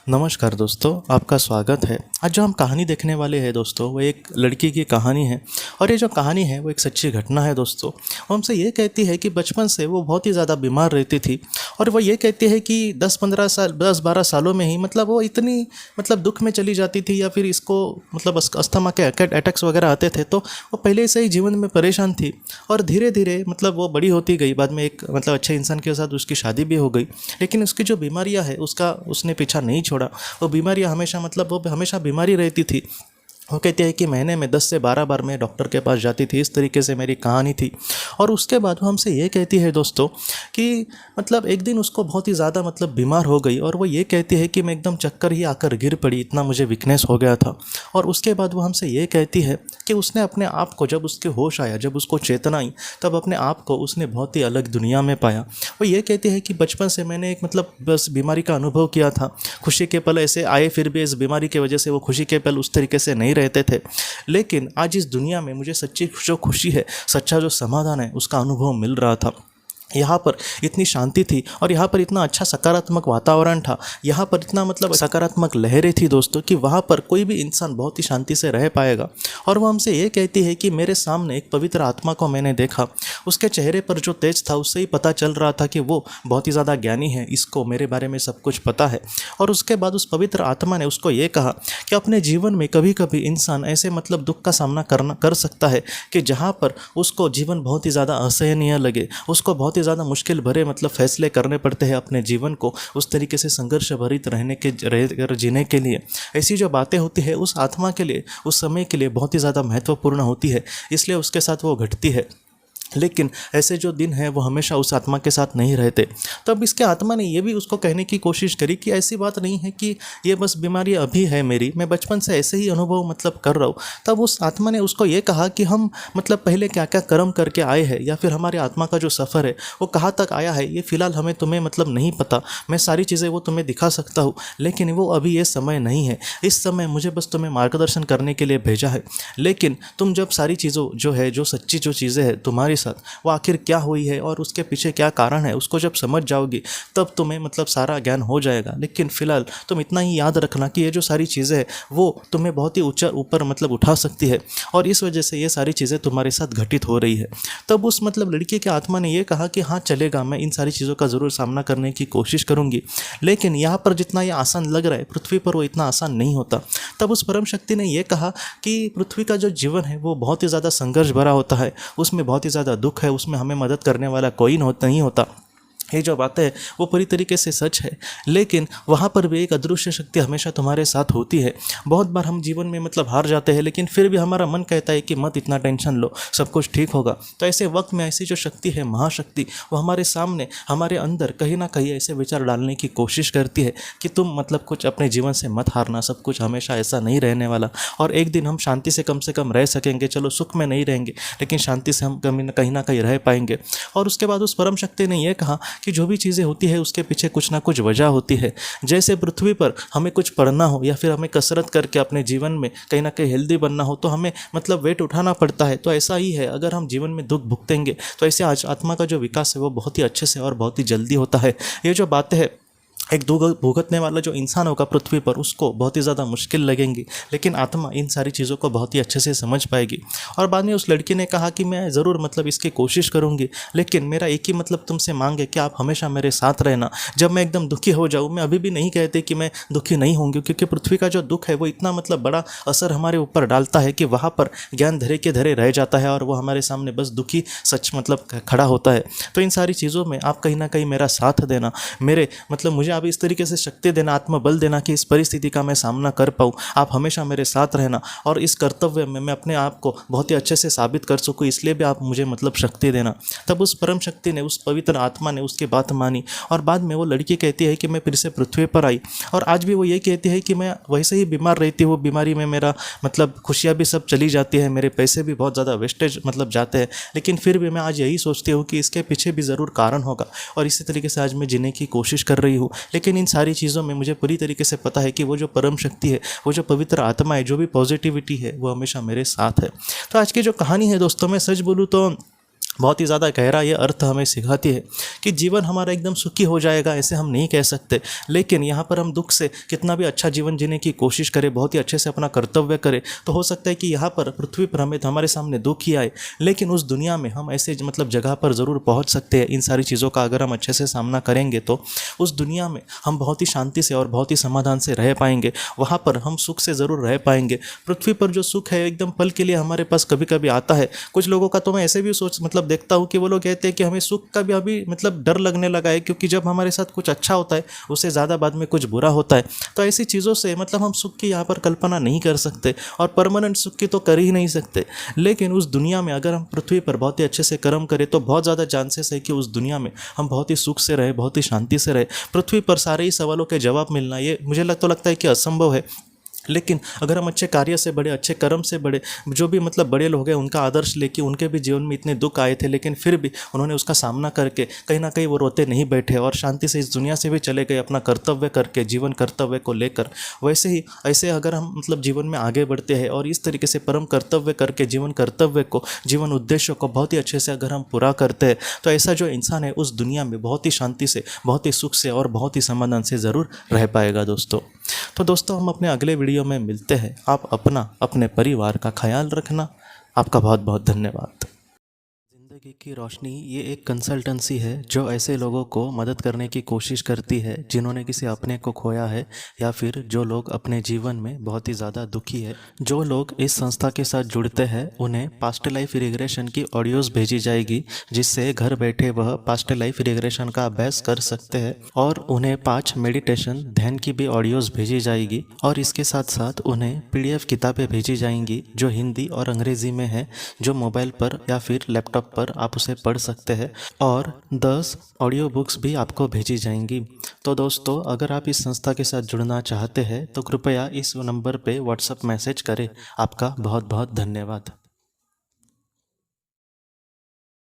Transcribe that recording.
नमस्कार दोस्तों, आपका स्वागत है। आज जो हम कहानी देखने वाले हैं दोस्तों, वो एक लड़की की कहानी है। और ये जो कहानी है वो एक सच्ची घटना है दोस्तों। वो हमसे ये कहती है कि बचपन से वो बहुत ही ज़्यादा बीमार रहती थी। और वो ये कहती है कि 10-12 सालों में ही वो इतनी दुख में चली जाती थी, या फिर इसको अस्थमा के अटैक्स वगैरह आते थे। तो वो पहले से ही जीवन में परेशान थी। और धीरे धीरे वो बड़ी होती गई। बाद में एक अच्छे इंसान के साथ उसकी शादी भी हो गई। लेकिन उसकी जो बीमारियाँ है उसका उसने पीछा नहीं छोड़ा। वो बीमारियाँ हमेशा वो हमेशा बीमारी रहती थी। वो कहते हैं कि महीने में 10 से 12 बार मैं डॉक्टर के पास जाती थी। इस तरीके से मेरी कहानी थी। और उसके बाद वो हमसे ये कहती है दोस्तों कि एक दिन उसको बहुत ही ज़्यादा बीमार हो गई। और वो ये कहती है कि मैं एकदम चक्कर ही आकर गिर पड़ी, इतना मुझे वीकनेस हो गया था। और उसके बाद वो हमसे ये कहती है कि उसने अपने आप को, जब उसके होश आया, जब उसको चेतना आई, तब अपने आप को उसने बहुत ही अलग दुनिया में पाया। वो ये कहती है कि बचपन से मैंने एक बस बीमारी का अनुभव किया था। खुशी के पल ऐसे आए, फिर भी इस बीमारी की वजह से वो खुशी के पल उस तरीके से नहीं रहते थे। लेकिन आज इस दुनिया में मुझे सच्ची जो खुशी है, सच्चा जो समाधान है, उसका अनुभव मिल रहा था। यहाँ पर इतनी शांति थी, और यहाँ पर इतना अच्छा सकारात्मक वातावरण था। यहाँ पर इतना सकारात्मक लहरें थी दोस्तों, कि वहाँ पर कोई भी इंसान बहुत ही शांति से रह पाएगा। और वो हमसे ये कहती है कि मेरे सामने एक पवित्र आत्मा को मैंने देखा। उसके चेहरे पर जो तेज था, उससे ही पता चल रहा था कि वो बहुत ही ज़्यादा ज्ञानी है, इसको मेरे बारे में सब कुछ पता है। और उसके बाद उस पवित्र आत्मा ने उसको ये कहा कि अपने जीवन में कभी कभी इंसान ऐसे दुख का सामना कर सकता है कि जहाँ पर उसको जीवन बहुत ही ज़्यादा असहनीय लगे, उसको बहुत ज़्यादा मुश्किल भरे फैसले करने पड़ते हैं अपने जीवन को उस तरीके से संघर्ष भरित जीने के लिए। ऐसी जो बातें होती है उस आत्मा के लिए, उस समय के लिए बहुत ही ज़्यादा महत्वपूर्ण होती है, इसलिए उसके साथ वो घटती है। लेकिन ऐसे जो दिन हैं वो हमेशा उस आत्मा के साथ नहीं रहते। तब इसके आत्मा ने ये भी उसको कहने की कोशिश करी कि ऐसी बात नहीं है कि ये बस बीमारी अभी है मेरी, मैं बचपन से ऐसे ही अनुभव कर रहा हूँ। तब उस आत्मा ने उसको ये कहा कि हम पहले क्या क्या कर्म करके आए हैं, या फिर हमारे आत्मा का जो सफ़र है वो कहाँ तक आया है, ये फ़िलहाल हमें तुम्हें नहीं पता। मैं सारी चीज़ें वो तुम्हें दिखा सकता हूँ, लेकिन वो अभी ये समय नहीं है। इस समय मुझे बस तुम्हें मार्गदर्शन करने के लिए भेजा है। लेकिन तुम जब सारी चीज़ों जो सच्ची जो चीज़ें हैं तुम्हारी साथ, वो आखिर क्या हुई है और उसके पीछे क्या कारण है, उसको जब समझ जाओगी तब तुम्हें सारा ज्ञान हो जाएगा। लेकिन फिलहाल तुम इतना ही याद रखना कि ये जो सारी चीज़ें हैं वो तुम्हें बहुत ही ऊंचा ऊपर उठा सकती है, और इस वजह से ये सारी चीज़ें तुम्हारे साथ घटित हो रही है। तब उस लड़की के आत्मा ने ये कहा कि हाँ चलेगा, मैं इन सारी चीज़ों का ज़रूर सामना करने की कोशिश करूँगी। लेकिन यहाँ पर जितना ये आसान लग रहा है, पृथ्वी पर वो इतना आसान नहीं होता। तब उस परम शक्ति ने यह कहा कि पृथ्वी का जो जीवन है वो बहुत ही ज़्यादा संघर्ष भरा होता है, उसमें बहुत ही ज़्यादा दुख है, उसमें हमें मदद करने वाला कोई नहीं होता। ये जो बात है वो पूरी तरीके से सच है। लेकिन वहाँ पर भी एक अदृश्य शक्ति हमेशा तुम्हारे साथ होती है। बहुत बार हम जीवन में हार जाते हैं, लेकिन फिर भी हमारा मन कहता है कि मत इतना टेंशन लो, सब कुछ ठीक होगा। तो ऐसे वक्त में ऐसी जो शक्ति है, महाशक्ति, वो हमारे सामने, हमारे अंदर कहीं ना कहीं ऐसे विचार डालने की कोशिश करती है कि तुम कुछ अपने जीवन से मत हारना, सब कुछ हमेशा ऐसा नहीं रहने वाला, और एक दिन हम शांति से कम रह सकेंगे। चलो सुख में नहीं रहेंगे, लेकिन शांति से हम कहीं ना कहीं रह पाएंगे। और उसके बाद उस परम शक्ति ने यह कहा कि जो भी चीज़ें होती है उसके पीछे कुछ ना कुछ वजह होती है। जैसे पृथ्वी पर हमें कुछ पढ़ना हो, या फिर हमें कसरत करके अपने जीवन में कहीं ना कहीं हेल्दी बनना हो, तो हमें वेट उठाना पड़ता है। तो ऐसा ही है, अगर हम जीवन में दुख भुगतेंगे तो ऐसे आज आत्मा का जो विकास है वो बहुत ही अच्छे से और बहुत ही जल्दी होता है। ये जो बातें हैं, एक दुख भुगतने वाला जो इंसान होगा पृथ्वी पर, उसको बहुत ही ज़्यादा मुश्किल लगेंगी, लेकिन आत्मा इन सारी चीज़ों को बहुत ही अच्छे से समझ पाएगी। और बाद में उस लड़की ने कहा कि मैं ज़रूर इसकी कोशिश करूँगी, लेकिन मेरा एक ही तुमसे मांग है कि आप हमेशा मेरे साथ रहना। जब मैं एकदम दुखी हो जाऊँ, मैं अभी भी नहीं कहते कि मैं दुखी नहीं होंगी, क्योंकि पृथ्वी का जो दुख है वो इतना बड़ा असर हमारे ऊपर डालता है कि वहाँ पर ज्ञान धरे के धरे रह जाता है, और वो हमारे सामने बस दुखी सच खड़ा होता है। तो इन सारी चीज़ों में आप कहीं ना कहीं मेरा साथ देना, मेरे मुझे आप इस तरीके से शक्ति देना, आत्मबल देना कि इस परिस्थिति का मैं सामना कर पाऊँ। आप हमेशा मेरे साथ रहना, और इस कर्तव्य में मैं अपने आप को बहुत ही अच्छे से साबित कर सकूँ, इसलिए भी आप मुझे शक्ति देना। तब उस परम शक्ति ने, उस पवित्र आत्मा ने उसकी बात मानी। और बाद में वो लड़की कहती है कि मैं फिर से पृथ्वी पर आई, और आज भी वो ये कहती है कि मैं वैसे ही बीमार रहती हूँ। बीमारी में मेरा खुशियाँ भी सब चली जाती है, मेरे पैसे भी बहुत ज़्यादा वेस्टेज जाते हैं, लेकिन फिर भी मैं आज यही सोचती हूँ कि इसके पीछे भी ज़रूर कारण होगा, और इसी तरीके से आज मैं जीने की कोशिश कर रही हूँ। लेकिन इन सारी चीज़ों में मुझे पूरी तरीके से पता है कि वो जो परम शक्ति है, वो जो पवित्र आत्मा है, जो भी पॉजिटिविटी है, वो हमेशा मेरे साथ है। तो आज की जो कहानी है दोस्तों, मैं सच बोलूँ तो बहुत ही ज़्यादा गहरा ये अर्थ हमें सिखाती है कि जीवन हमारा एकदम सुखी हो जाएगा, ऐसे हम नहीं कह सकते। लेकिन यहाँ पर हम दुख से कितना भी अच्छा जीवन जीने की कोशिश करें, बहुत ही अच्छे से अपना कर्तव्य करें, तो हो सकता है कि यहाँ पर पृथ्वी पर हमारे सामने दुख ही आए, लेकिन उस दुनिया में हम ऐसे मतलब जगह पर ज़रूर पहुँच सकते हैं। इन सारी चीज़ों का अगर हम अच्छे से सामना करेंगे तो उस दुनिया में हम बहुत ही शांति से और बहुत ही समाधान से रह पाएंगे। वहाँ पर हम सुख से ज़रूर रह पाएंगे। पृथ्वी पर जो सुख है एकदम पल के लिए हमारे पास कभी कभी आता है। कुछ लोगों का तो मैं ऐसे भी सोच मतलब देखता हूँ कि वो लोग कहते हैं कि हमें सुख का भी अभी मतलब डर लगने लगा है, क्योंकि जब हमारे साथ कुछ अच्छा होता है उससे ज़्यादा बाद में कुछ बुरा होता है। तो ऐसी चीज़ों से मतलब हम सुख की यहाँ पर कल्पना नहीं कर सकते और परमानेंट सुख की तो कर ही नहीं सकते। लेकिन उस दुनिया में अगर हम पृथ्वी पर बहुत ही अच्छे से कर्म करें तो बहुत ज़्यादा चांसेस है कि उस दुनिया में हम बहुत ही सुख से रहे, बहुत ही शांति से रहे। पृथ्वी पर सारे ही सवालों के जवाब मिलना ये मुझे लगता है कि असंभव है। लेकिन अगर हम अच्छे कार्य से बड़े, अच्छे कर्म से बड़े, जो भी मतलब बड़े लोग हैं उनका आदर्श लेके, उनके भी जीवन में इतने दुख आए थे लेकिन फिर भी उन्होंने उसका सामना करके कहीं ना कहीं वो रोते नहीं बैठे और शांति से इस दुनिया से भी चले गए अपना कर्तव्य करके, जीवन कर्तव्य को लेकर। वैसे ही ऐसे अगर हम मतलब जीवन में आगे बढ़ते हैं और इस तरीके से परम कर्तव्य करके जीवन कर्तव्य को, जीवन उद्देश्य को बहुत ही अच्छे से अगर हम पूरा करते हैं तो ऐसा जो इंसान है उस दुनिया में बहुत ही शांति से, बहुत ही सुख से और बहुत ही समाधान से ज़रूर रह पाएगा दोस्तों। तो दोस्तों हम अपने अगले वीडियो में मिलते हैं। आप अपना, अपने परिवार का ख्याल रखना। आपका बहुत बहुत धन्यवाद। ज़िंदगी की रोशनी ये एक कंसल्टेंसी है जो ऐसे लोगों को मदद करने की कोशिश करती है जिन्होंने किसी अपने को खोया है या फिर जो लोग अपने जीवन में बहुत ही ज़्यादा दुखी है। जो लोग इस संस्था के साथ जुड़ते हैं उन्हें पास्ट लाइफ रिग्रेशन की ऑडियोज़ भेजी जाएगी, जिससे घर बैठे वह पास्ट लाइफ रिग्रेशन का अभ्यास कर सकते हैं। और उन्हें 5 मेडिटेशन ध्यान की भी ऑडियोज़ भेजी जाएगी और इसके साथ साथ उन्हें PDF किताबें भेजी जाएंगी जो हिंदी और अंग्रेज़ी में है, जो मोबाइल पर या फिर लैपटॉप पर आप उसे पढ़ सकते हैं। और 10 ऑडियो बुक्स भी आपको भेजी जाएंगी। तो दोस्तों अगर आप इस संस्था के साथ जुड़ना चाहते हैं तो कृपया इस नंबर पे व्हाट्सएप मैसेज करें। आपका बहुत बहुत धन्यवाद।